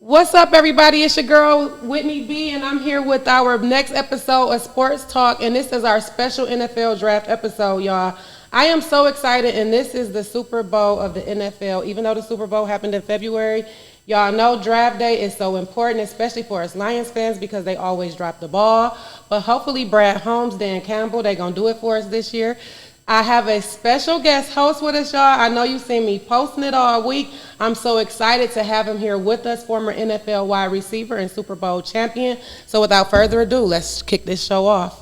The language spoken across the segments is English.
What's up, everybody? It's your girl, Whitney B, and I'm here with our next episode of Sports Talk, and this is our special NFL draft episode, y'all. I am so excited, and this is the Super Bowl of the NFL. Even though the Super Bowl happened in February, y'all know draft day is so important, especially for us Lions fans because they always drop the ball. But hopefully Brad Holmes, Dan Campbell, they're going to do it for us this year. I have a special guest host with us, y'all. I know you've seen me posting it all week. I'm so excited to have him here with us, former NFL wide receiver and Super Bowl champion. So without further ado, let's kick this show off.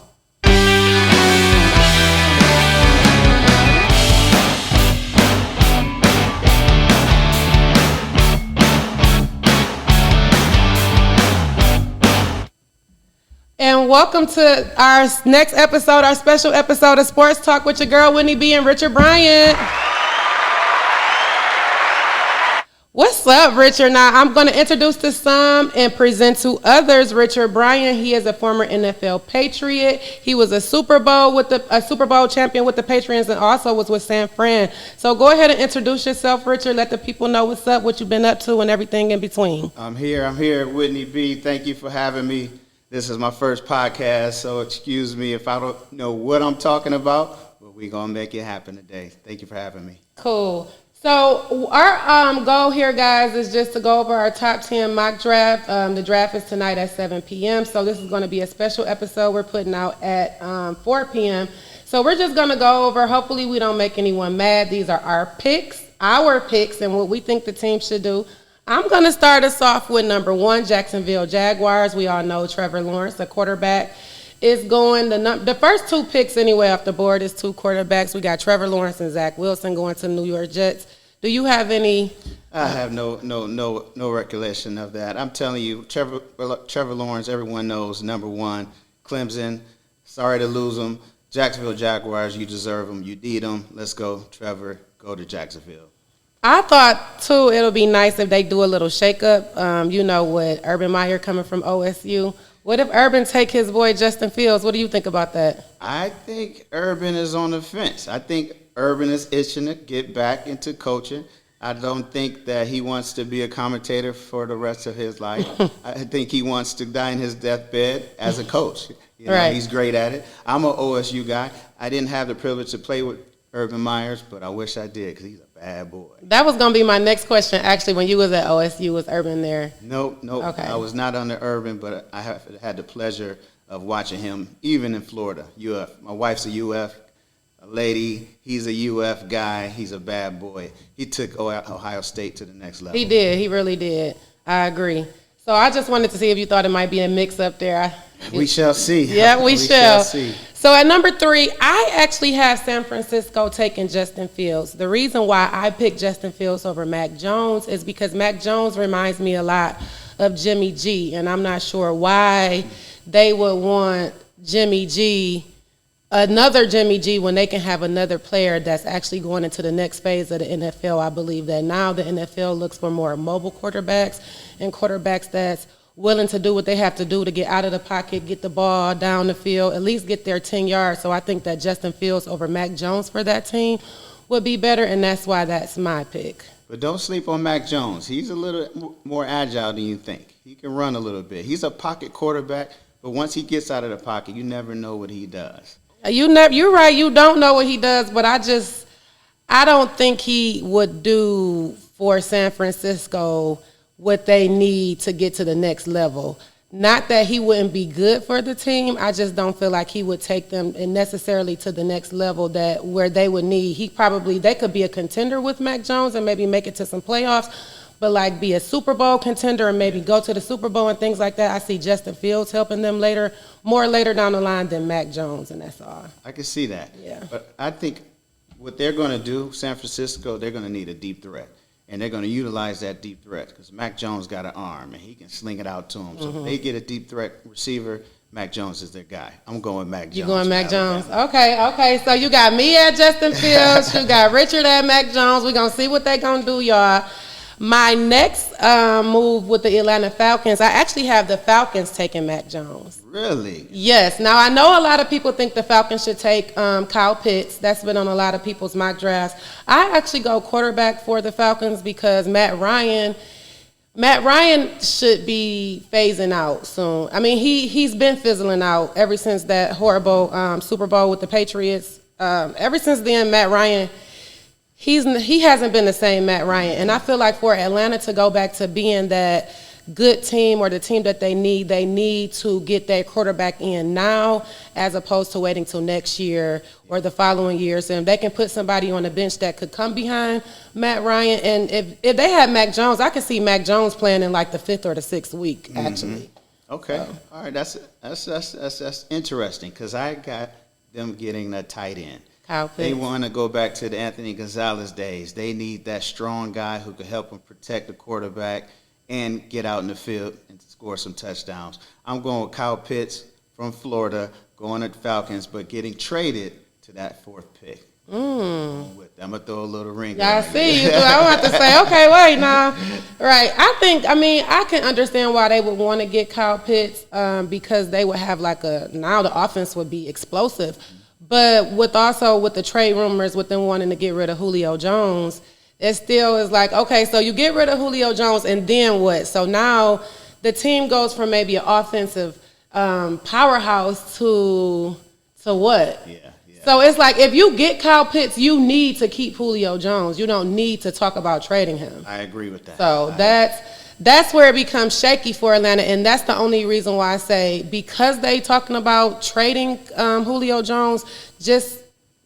And welcome to our next episode, our special episode of Sports Talk with your girl, Whitney B and Richard Bryant. What's up, Richard? Now, I'm going to introduce to some and present to others Richard Bryant. He is a former NFL Patriot. He was a Super Bowl champion with the Patriots and also was with San Fran. So go ahead and introduce yourself, Richard. Let the people know what's up, what you've been up to, and everything in between. I'm here, Whitney B. Thank you for having me. This is my first podcast, so excuse me if I don't know what I'm talking about, but we're going to make it happen today. Thank you for having me. Cool. So our goal here, guys, is just to go over our top 10 mock draft. The draft is tonight at 7 p.m., so this is going to be a special episode we're putting out at 4 p.m. So we're just going to go over, hopefully we don't make anyone mad. These are our picks, and what we think the team should do. I'm going to start us off with number 1, Jacksonville Jaguars. We all know Trevor Lawrence, the quarterback, is going. The first 2 picks anyway off the board is 2 quarterbacks. We got Trevor Lawrence and Zach Wilson going to the New York Jets. Do you have any? I have no recollection of that. I'm telling you, Trevor Lawrence, everyone knows, number 1. Clemson, sorry to lose them. Jacksonville Jaguars, you deserve them. You need them. Let's go, Trevor. Go to Jacksonville. I thought, too, it'll be nice if they do a little shakeup. You know, with Urban Meyer coming from OSU. What if Urban take his boy Justin Fields? What do you think about that? I think Urban is on the fence. I think Urban is itching to get back into coaching. I don't think that he wants to be a commentator for the rest of his life. I think he wants to die in his deathbed as a coach. Right. He's great at it. I'm an OSU guy. I didn't have the privilege to play with Urban Myers, but I wish I did because he's a bad boy. That was going to be my next question, actually. When you was at OSU, was Urban there? Nope. Okay. I was not under Urban, but I have had the pleasure of watching him, even in Florida, UF. My wife's a UF lady. He's a UF guy. He's a bad boy. He took Ohio State to the next level. He did. He really did. I agree. So I just wanted to see if you thought it might be a mix-up there. We shall see. Yeah, we shall see. So at number 3, I actually have San Francisco taking Justin Fields. The reason why I picked Justin Fields over Mac Jones is because Mac Jones reminds me a lot of Jimmy G, and I'm not sure why they would want another Jimmy G, when they can have another player that's actually going into the next phase of the NFL. I believe that now the NFL looks for more mobile quarterbacks and quarterbacks that's willing to do what they have to do to get out of the pocket, get the ball down the field, at least get their 10 yards. So I think that Justin Fields over Mac Jones for that team would be better, and that's why that's my pick. But don't sleep on Mac Jones. He's a little more agile than you think. He can run a little bit. He's a pocket quarterback, but once he gets out of the pocket, you never know what he does. You're right. You don't know what he does, but I don't think he would do for San Francisco what they need to get to the next level. Not that he wouldn't be good for the team. I just don't feel like he would take them necessarily to the next level where they would need. They could be a contender with Mac Jones and maybe make it to some playoffs, but like be a Super Bowl contender and maybe go to the Super Bowl and things like that. I see Justin Fields helping them more later down the line than Mac Jones, and that's all. I can see that. Yeah. But I think what they're going to do, San Francisco, they're going to need a deep threat. And they're going to utilize that deep threat because Mac Jones got an arm and he can sling it out to them. So if they get a deep threat receiver, Mac Jones is their guy. I'm going Mac Jones. You going Mac Jones? Okay. So you got me at Justin Fields. You got Richard at Mac Jones. We're going to see what they're going to do, y'all. My next move with the Atlanta Falcons, I actually have the Falcons taking Mac Jones. Really? Yes. Now, I know a lot of people think the Falcons should take Kyle Pitts. That's been on a lot of people's mock drafts. I actually go quarterback for the Falcons because Matt Ryan Matt Ryan should be phasing out soon. I mean, he's been fizzling out ever since that horrible Super Bowl with the Patriots. Ever since then, Matt Ryan, he hasn't been the same Matt Ryan. And I feel like for Atlanta to go back to being that good team or the team that they need to get their quarterback in now as opposed to waiting till next year or the following years. And if they can put somebody on the bench that could come behind Matt Ryan, and if they had Mac Jones, I could see Mac Jones playing in like the 5th or the 6th week, actually. Okay. All right, that's interesting because I got them getting a tight end. Kyle Pitts. They want to go back to the Anthony Gonzalez days. They need that strong guy who could help them protect the quarterback and get out in the field and score some touchdowns. I'm going with Kyle Pitts from Florida, going at Falcons, but getting traded to that 4th pick. I'm going to throw a little ring. Yeah, I see you. I want to say, okay, wait now. Right. I can understand why they would want to get Kyle Pitts because they would have now the offense would be explosive. But with the trade rumors with them wanting to get rid of Julio Jones, it still is like, okay, so you get rid of Julio Jones and then what? So now the team goes from maybe an offensive powerhouse to what? Yeah. So it's like if you get Kyle Pitts, you need to keep Julio Jones. You don't need to talk about trading him. I agree with that. So that's where it becomes shaky for Atlanta, and that's the only reason why I say because they talking about trading Julio Jones, just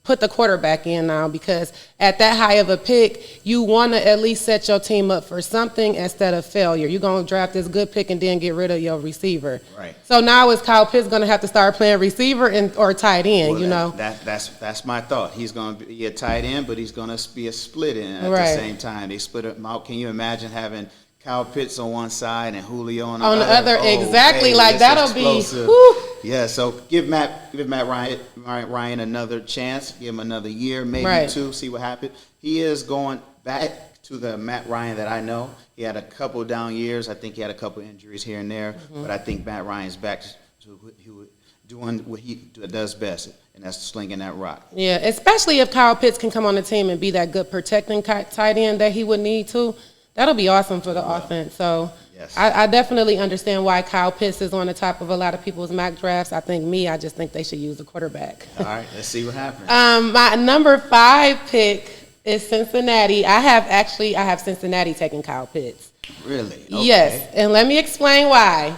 put the quarterback in now because at that high of a pick, you want to at least set your team up for something instead of failure. You're going to draft this good pick and then get rid of your receiver. Right. So now is Kyle Pitts going to have to start playing receiver or tight end, That's my thought. He's going to be a tight end, but he's going to be a split end at the same time. They split him out. Can you imagine having Kyle Pitts on one side and Julio on the other? Exactly. Hey, that'll explosive. Be. Whew. Yeah. So give Matt Ryan another chance. Give him another year, maybe 2. See what happens. He is going back to the Matt Ryan that I know. He had a couple down years. I think he had a couple injuries here and there, but I think Matt Ryan's back to doing what he does best, and that's slinging that rock. Yeah, especially if Kyle Pitts can come on the team and be that good protecting tight end that he would need to. That'll be awesome for the offense. So yes. I definitely understand why Kyle Pitts is on the top of a lot of people's mock drafts. I just think they should use a quarterback. All right, let's see what happens. My number 5 pick is Cincinnati. I have Cincinnati taking Kyle Pitts. Really? Okay. Yes, and let me explain why.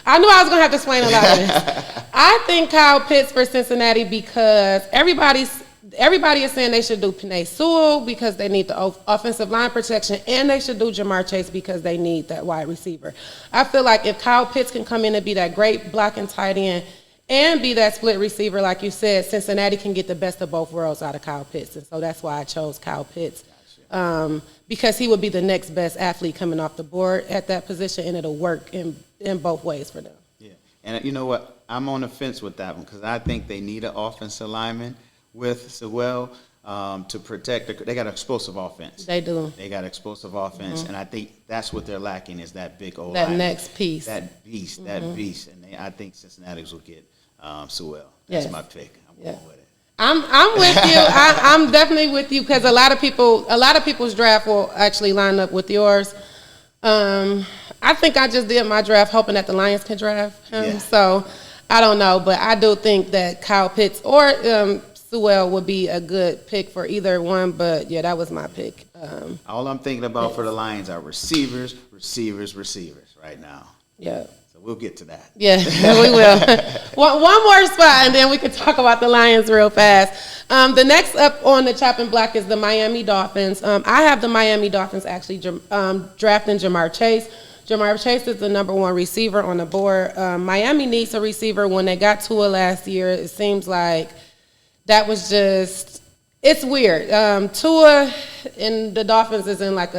I knew I was going to have to explain a lot of this. I think Kyle Pitts for Cincinnati because everybody is saying they should do Penei Sewell because they need the offensive line protection, and they should do Jamar Chase because they need that wide receiver. I feel like if Kyle Pitts can come in and be that great blocking tight end and be that split receiver, like you said, Cincinnati can get the best of both worlds out of Kyle Pitts. And so that's why I chose Kyle Pitts because he would be the next best athlete coming off the board at that position, and it'll work in both ways for them. Yeah, and you know what? I'm on the fence with that one because I think they need an offensive lineman with Sewell to protect. They got an explosive offense. They do. They got explosive offense, and I think that's what they're lacking is that big old that next piece. That beast, and I think Cincinnati's will get Sewell. That's my pick. I'm going with it. I'm with you. I'm definitely with you because a lot of people's draft will actually line up with yours. I think I just did my draft hoping that the Lions can draft him. Yeah. So I don't know, but I do think that Kyle Pitts or Sewell would be a good pick for either one, but yeah, that was my pick. All I'm thinking about for the Lions are receivers right now. Yeah. So we'll get to that. Yeah, we will. One more spot, and then we can talk about the Lions real fast. The next up on the chopping block is the Miami Dolphins. I have the Miami Dolphins actually drafting Jamar Chase. Jamar Chase is the number 1 receiver on the board. Miami needs a receiver. When they got Tua last year, it seems like that was just – it's weird. Tua and the Dolphins is in like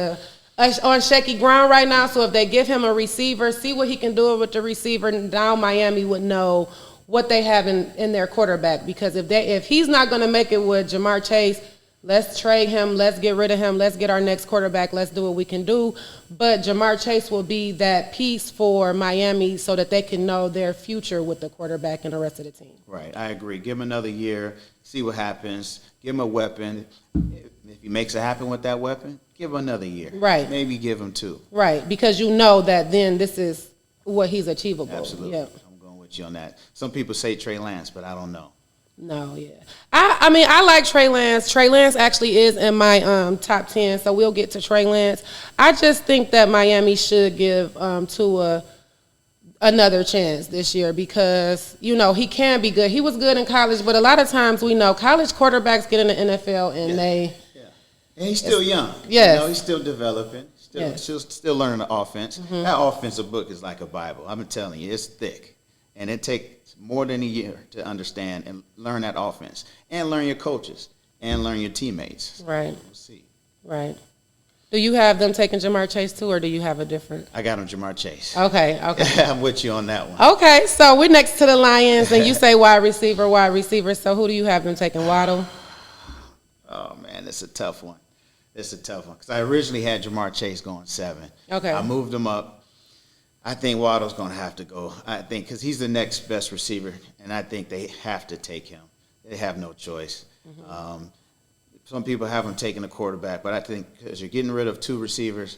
on shaky ground right now, so if they give him a receiver, see what he can do with the receiver, now Miami would know what they have in their quarterback because if he's not going to make it with Jamar Chase, Let's trade him. Let's get rid of him. Let's get our next quarterback. Let's do what we can do. But Jamar Chase will be that piece for Miami so that they can know their future with the quarterback and the rest of the team. Right, I agree. Give him another year, see what happens. Give him a weapon. If he makes it happen with that weapon, give him another year. Right. Maybe give him 2. Right, because you know that then this is what he's achievable. Absolutely. Yeah. I'm going with you on that. Some people say Trey Lance, but I don't know. No, yeah. I mean, I like Trey Lance. Trey Lance actually is in my top 10, so we'll get to Trey Lance. I just think that Miami should give Tua another chance this year because, you know, he can be good. He was good in college, but a lot of times we know college quarterbacks get in the NFL and And he's still young. Yes. You know, he's still developing. Still learning the offense. Mm-hmm. That offensive book is like a Bible. I'm telling you, it's thick. And it takes more than a year to understand and learn that offense. And learn your coaches. And learn your teammates. Right. We'll see. Right. Do you have them taking Jamar Chase too, or do you have a different? I got him Jamar Chase. Okay. I'm with you on that one. Okay, so we're next to the Lions, and you say wide receiver. So who do you have them taking? Waddle? Oh, man, it's a tough one. It's a tough one. Because I originally had Jamar Chase going 7. Okay. I moved him up. I think Waddle's going to have to go. I think because he's the next best receiver, and I think they have to take him. They have no choice. Mm-hmm. Some people have him taking a quarterback, but I think because you're getting rid of 2 receivers,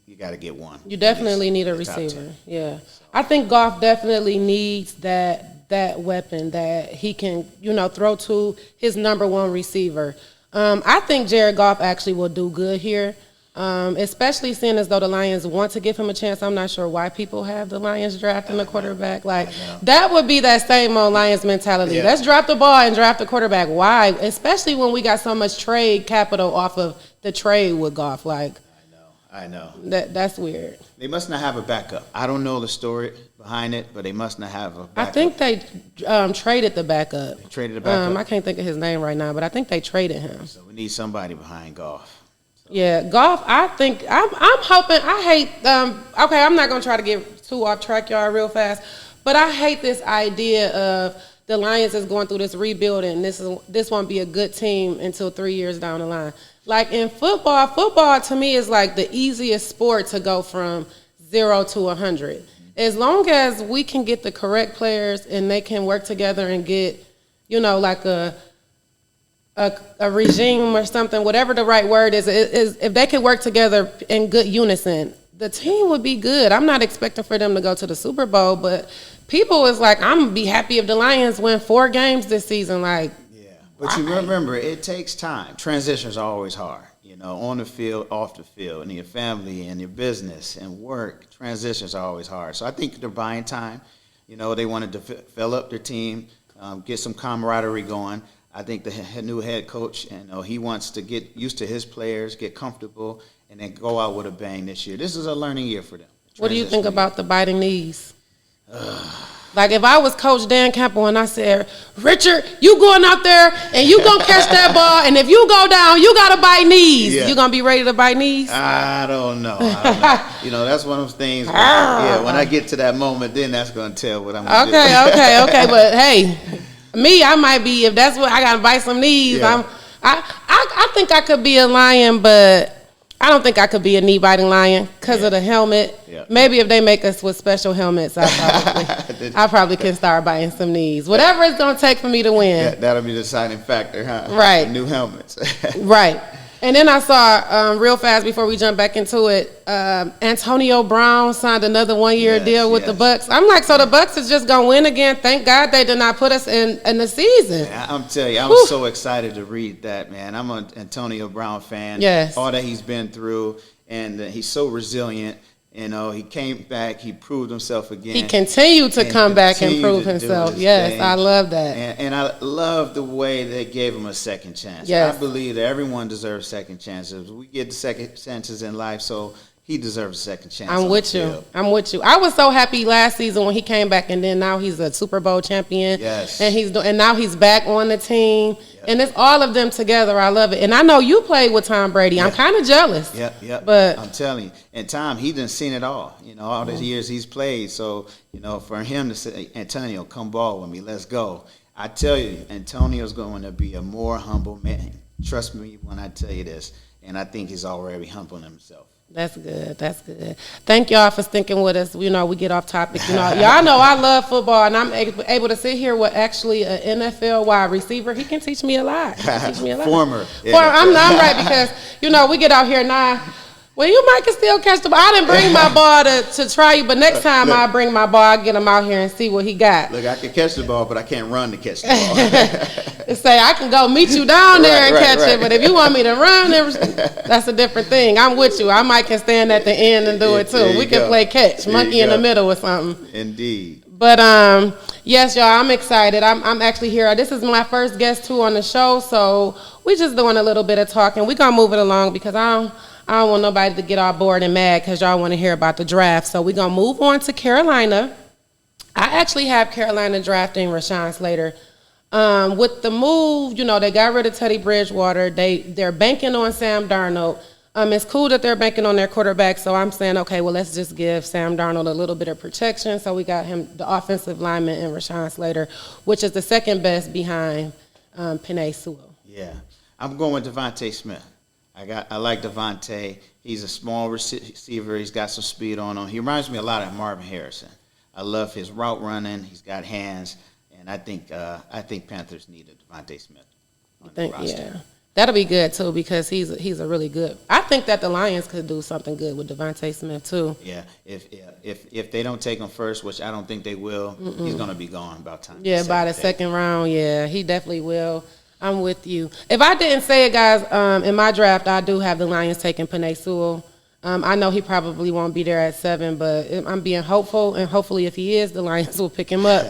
you got to get one. You definitely need a receiver. Yeah. I think Goff definitely needs that weapon that he can, you know, throw to his number 1 receiver. I think Jared Goff actually will do good here. Especially seeing as though the Lions want to give him a chance. I'm not sure why people have the Lions drafting the quarterback. Like, that would be that same old Lions mentality. Yeah. Let's drop the ball and draft the quarterback. Why? Especially when we got so much trade capital off of the trade with Goff. Like, I know. That's weird. They must not have a backup. I don't know the story behind it, but they must not have a backup. I think they traded the backup. They traded the backup? I can't think of his name right now, but I think they traded him. So we need somebody behind Goff. Yeah, Goff, I think, I'm hoping, I hate, okay, I'm not going to try to get too off track, y'all, real fast, but I hate this idea of the Lions is going through this rebuilding. This won't be a good team until 3 years down the line. Like in football to me is like the easiest sport to go from 0 to 100. As long as we can get the correct players and they can work together and get, you know, like a regime or something, whatever the right word is if they can work together in good unison, the team would be good. I'm not expecting for them to go to the Super Bowl, but people is like, I'm going to be happy if the Lions win 4 games this season. Like, yeah. But you remember, it takes time. Transitions are always hard, you know, on the field, off the field, in your family, and your business, and work. Transitions are always hard. So I think they're buying time. You know, they wanted to develop their team, get some camaraderie going. I think the new head coach, you know, he wants to get used to his players, get comfortable, and then go out with a bang this year. This is a learning year for them. What do you think about the biting knees? Like if I was Coach Dan Campbell and I said, Richard, you going out there and you going to catch that ball, and if you go down, you got to bite knees. Yeah. You going to be ready to bite knees? I don't know. You know, that's one of those things. When I get to that moment, then that's going to tell what I'm going to do. Okay. But, hey, me, I might be, if that's what I got to bite some knees. Yeah. I think I could be a lion, but I don't think I could be a knee-biting lion because of the helmet. Yeah. Maybe if they make us with special helmets, I probably can start biting some knees. Whatever it's going to take for me to win. Yeah, that'll be the deciding factor, huh? Right. New helmets. Right. And then I saw, real fast before we jump back into it, Antonio Brown signed another one-year deal with the Bucks. I'm like, so the Bucks is just going to win again? Thank God they did not put us in the season. Man, I'm telling you, I was so excited to read that, man. I'm an Antonio Brown fan. Yes. All that he's been through, and he's so resilient. You know, he came back. He proved himself again. He continued to come back and prove himself. Yes, thing. I love that. And I love the way they gave him a second chance. Yes. I believe that everyone deserves second chances. We get second chances in life, so he deserves a second chance. I'm with you. I was so happy last season when he came back, and then now he's a Super Bowl champion. Yes. And now he's back on the team. Yep. And it's all of them together. I love it. And I know you played with Tom Brady. Yep. I'm kind of jealous. Yep. But I'm telling you. And Tom, he done seen it all. You know, all the years he's played. So, you know, for him to say, Antonio, come ball with me. Let's go. I tell you, Antonio's going to be a more humble man. Trust me when I tell you this. And I think he's already humbling himself. That's good. That's good. Thank y'all for sticking with us. You know, we get off topic. You know, y'all know I love football, and I'm able to sit here with actually an NFL wide receiver. He can teach me a lot. He can teach me a lot. Former. I'm right because, you know, we get out here now. Well, you might can still catch the ball. I didn't bring my ball to try you, but next time I'll bring my ball. I'll get him out here and see what he got. Look, I can catch the ball, but I can't run to catch the ball. Say, I can go meet you down there and catch it, but if you want me to run, that's a different thing. I'm with you. I might can stand at the end and do it too. We can play catch, monkey in the middle or something. Indeed. But yes, y'all, I'm excited. I'm actually here. This is my first guest too on the show, so we just doing a little bit of talking. We're gonna move it along because I don't want nobody to get all bored and mad because y'all want to hear about the draft. So we're going to move on to Carolina. I actually have Carolina drafting Rashawn Slater. With the move, you know, they got rid of Teddy Bridgewater. They're banking on Sam Darnold. It's cool that they're banking on their quarterback, so I'm saying, okay, well, let's just give Sam Darnold a little bit of protection. So we got him, the offensive lineman, and Rashawn Slater, which is the second best behind Penei Sewell. Yeah. I'm going with Devontae Smith. I like Devontae. He's a small receiver. He's got some speed on him. He reminds me a lot of Marvin Harrison. I love his route running. He's got hands, and I think Panthers needed Devontae Smith on the roster. Yeah, that'll be good too because he's a really good. I think that the Lions could do something good with Devontae Smith too. Yeah, if they don't take him first, which I don't think they will, he's going to be gone about time. Yeah, by the second round. Yeah, he definitely will. I'm with you. If I didn't say it, guys, in my draft, I do have the Lions taking Penei Sewell. I know he probably won't be there at 7, but I'm being hopeful, and hopefully if he is, the Lions will pick him up.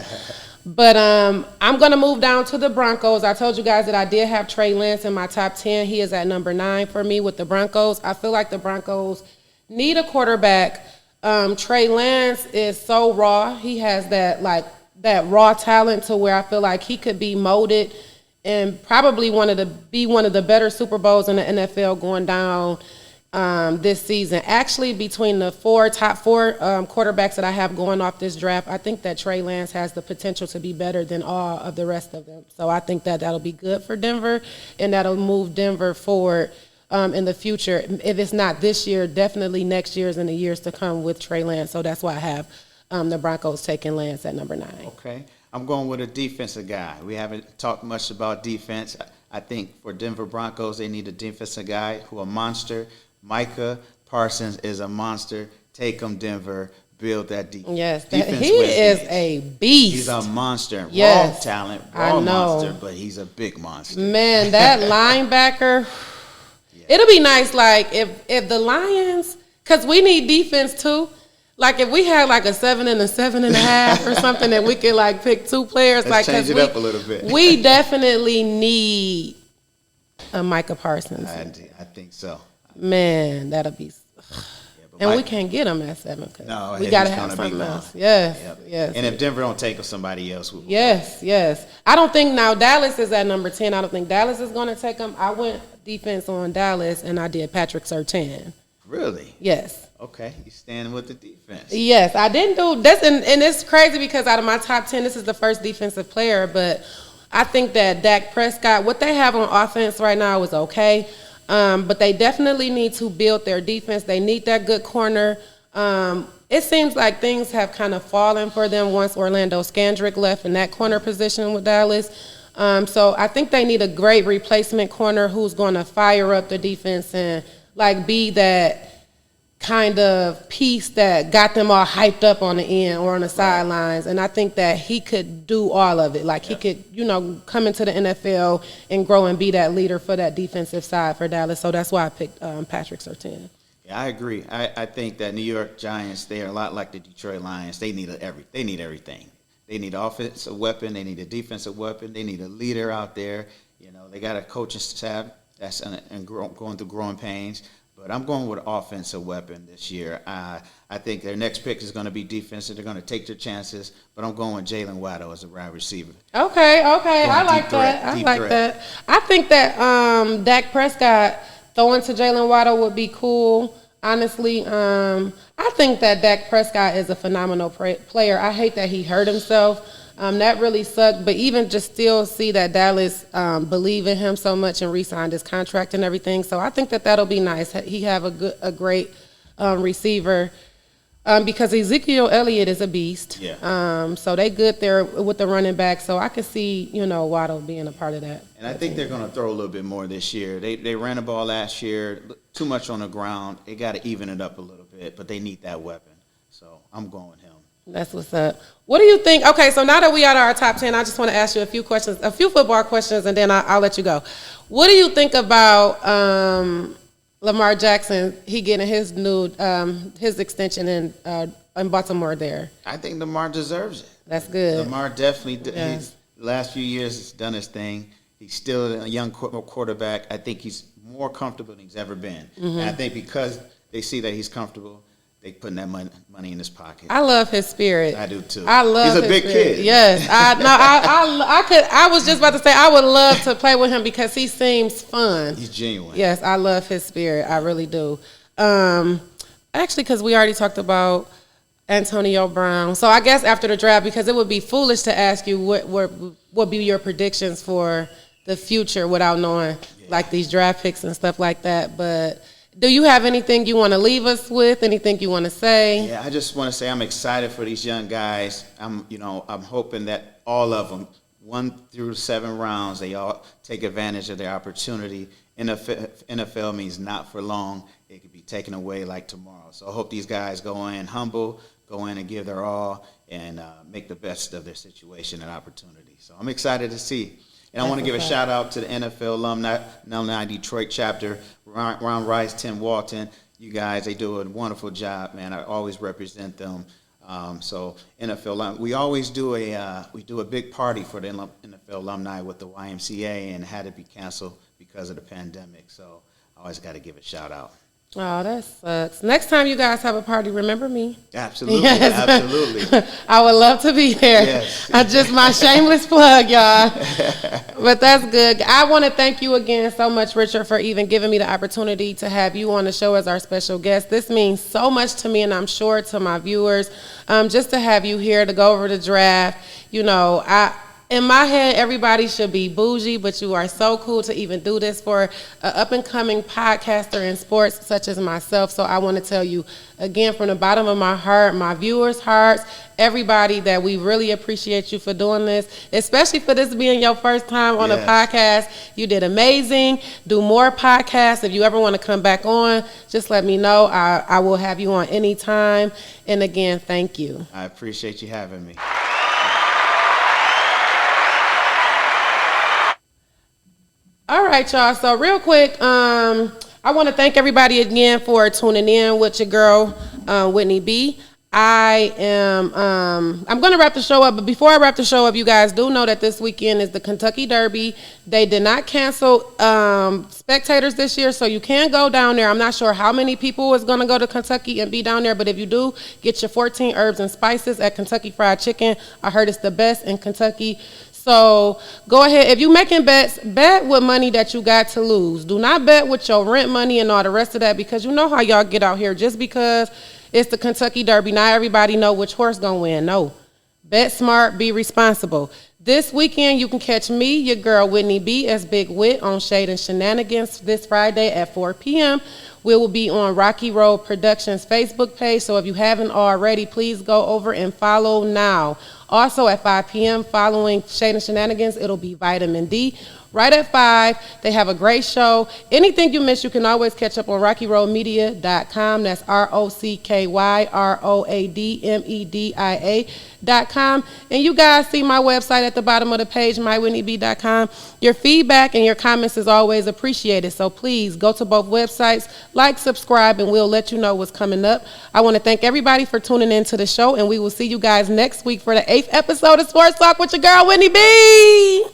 But I'm going to move down to the Broncos. I told you guys that I did have Trey Lance in my top 10. He is at number 9 for me with the Broncos. I feel like the Broncos need a quarterback. Trey Lance is so raw. He has that raw talent to where I feel like he could be molded and probably be one of the better Super Bowls in the NFL going down this season. Actually, between the top four quarterbacks that I have going off this draft, I think that Trey Lance has the potential to be better than all of the rest of them. So I think that that'll be good for Denver, and that'll move Denver forward in the future. If it's not this year, definitely next year's and the years to come with Trey Lance. So that's why I have the Broncos taking Lance at number 9. Okay. I'm going with a defensive guy. We haven't talked much about defense. I think for Denver Broncos, they need a defensive guy who a monster. Micah Parsons is a monster. Take him, Denver. Build that defense. Yes, he is a beast. He's a monster. Yes, raw talent, raw monster, but he's a big monster. Man, that linebacker. Yeah. It'll be nice, like if the Lions, because we need defense too. Like if we had like a 7 and a 7.5 or something that we could like pick 2 players. Let's change it up a little bit. We definitely need a Micah Parsons. I think so. Man, that'll be. And we can't get him at 7. No, we got to have something else. Yes, yep. Yes. And if Denver don't take somebody else, we will. Yes. I don't think now Dallas is at number 10. I don't think Dallas is going to take him. I went defense on Dallas, and I did Patrick Surtain. Really? Yes. Okay, you stand with the defense. Yes, I didn't do this, and it's crazy because out of my top 10, this is the first defensive player, but I think that Dak Prescott, what they have on offense right now is okay, but they definitely need to build their defense. They need that good corner. It seems like things have kind of fallen for them once Orlando Scandrick left in that corner position with Dallas. So I think they need a great replacement corner who's going to fire up the defense and like be that kind of piece that got them all hyped up on the end or on the sidelines. And I think that he could do all of it. Like he could, come into the NFL and grow and be that leader for that defensive side for Dallas. So that's why I picked Patrick Surtain. Yeah, I agree. I think that New York Giants, they are a lot like the Detroit Lions. They need everything. They need an offensive weapon. They need a defensive weapon. They need a leader out there. They got a coaching staff that's going through growing pains. But I'm going with an offensive weapon this year. I think their next pick is going to be defensive. They're going to take their chances. But I'm going with Jalen Waddle as a wide receiver. Okay. I like that. I think that Dak Prescott throwing to Jalen Waddle would be cool. Honestly, I think that Dak Prescott is a phenomenal player. I hate that he hurt himself. That really sucked. But even just still see that Dallas believe in him so much and re-signed his contract and everything. So I think that that'll be nice. He have a great receiver. Because Ezekiel Elliott is a beast. Yeah. So they good there with the running back. So I could see, Waddle being a part of that. And I think they're going to throw a little bit more this year. They ran the ball last year, too much on the ground. They got to even it up a little bit, but they need that weapon. So I'm going with him. That's what's up. What do you think? Okay, so now that we are at our top 10, I just want to ask you a few football questions, and then I'll let you go. What do you think about Lamar Jackson? He getting his new his extension in Baltimore there. I think Lamar deserves it. That's good. Lamar definitely. He's last few years has done his thing. He's still a young quarterback. I think he's more comfortable than he's ever been. Mm-hmm. And I think because they see that he's comfortable, they putting that money in his pocket. I love his spirit. I do too. I love. He's a big kid. Yes, I was just about to say I would love to play with him because he seems fun. He's genuine. Yes, I love his spirit. I really do. Actually, because we already talked about Antonio Brown, so I guess after the draft, because it would be foolish to ask you what would be your predictions for the future without knowing like these draft picks and stuff like that, but. Do you have anything you want to leave us with? Anything you want to say? Yeah, I just want to say I'm excited for these young guys. I'm hoping that all of them, 1 through 7 rounds, they all take advantage of their opportunity. NFL means not for long. It could be taken away like tomorrow. So I hope these guys go in humble, go in and give their all, and make the best of their situation and opportunity. So I'm excited to see. And I want to give a shout out to the NFL alumni Detroit chapter, Ron Rice, Tim Walton. You guys, they do a wonderful job, man. I always represent them. So NFL alumni, we always do a big party for the NFL alumni with the YMCA, and had to be canceled because of the pandemic. So I always got to give a shout out. Oh, that sucks. Next time you guys have a party, remember me. Absolutely, yes. Absolutely. I would love to be there. Yes. Just my shameless plug, y'all. But that's good. I want to thank you again so much, Richard, for even giving me the opportunity to have you on the show as our special guest. This means so much to me, and I'm sure to my viewers, just to have you here to go over the draft. In my head, everybody should be bougie, but you are so cool to even do this for an up-and-coming podcaster in sports such as myself. So I want to tell you, again, from the bottom of my heart, my viewers' hearts, everybody, that we really appreciate you for doing this, especially for this being your first time on a podcast. You did amazing. Do more podcasts. If you ever want to come back on, just let me know. I will have you on anytime. And again, thank you. I appreciate you having me. All right, y'all. So real quick, I want to thank everybody again for tuning in with your girl, Whitney B. I'm going to wrap the show up, but before I wrap the show up, you guys do know that this weekend is the Kentucky Derby. They did not cancel spectators this year, so you can go down there. I'm not sure how many people is going to go to Kentucky and be down there, but if you do, get your 14 herbs and spices at Kentucky Fried Chicken. I heard it's the best in Kentucky. So go ahead. If you're making bets, bet with money that you got to lose. Do not bet with your rent money and all the rest of that, because you know how y'all get out here. Just because it's the Kentucky Derby, not everybody know which horse gonna win. No. Bet smart, be responsible. This weekend, you can catch me, your girl Whitney B, as Big Wit on Shade and Shenanigans this Friday at 4 p.m. We will be on Rocky Road Productions Facebook page, so if you haven't already, please go over and follow now. Also at 5 p.m. following Shade and Shenanigans, it'll be Vitamin D. Right at 5, they have a great show. Anything you miss, you can always catch up on RockyRoadMedia.com. That's RockyRoadmedia.com. And you guys see my website at the bottom of the page, mywhitneyb.com. Your feedback and your comments is always appreciated. So please go to both websites, like, subscribe, and we'll let you know what's coming up. I want to thank everybody for tuning in to the show, and we will see you guys next week for the 8th episode of Sports Talk with your girl, Whitney B.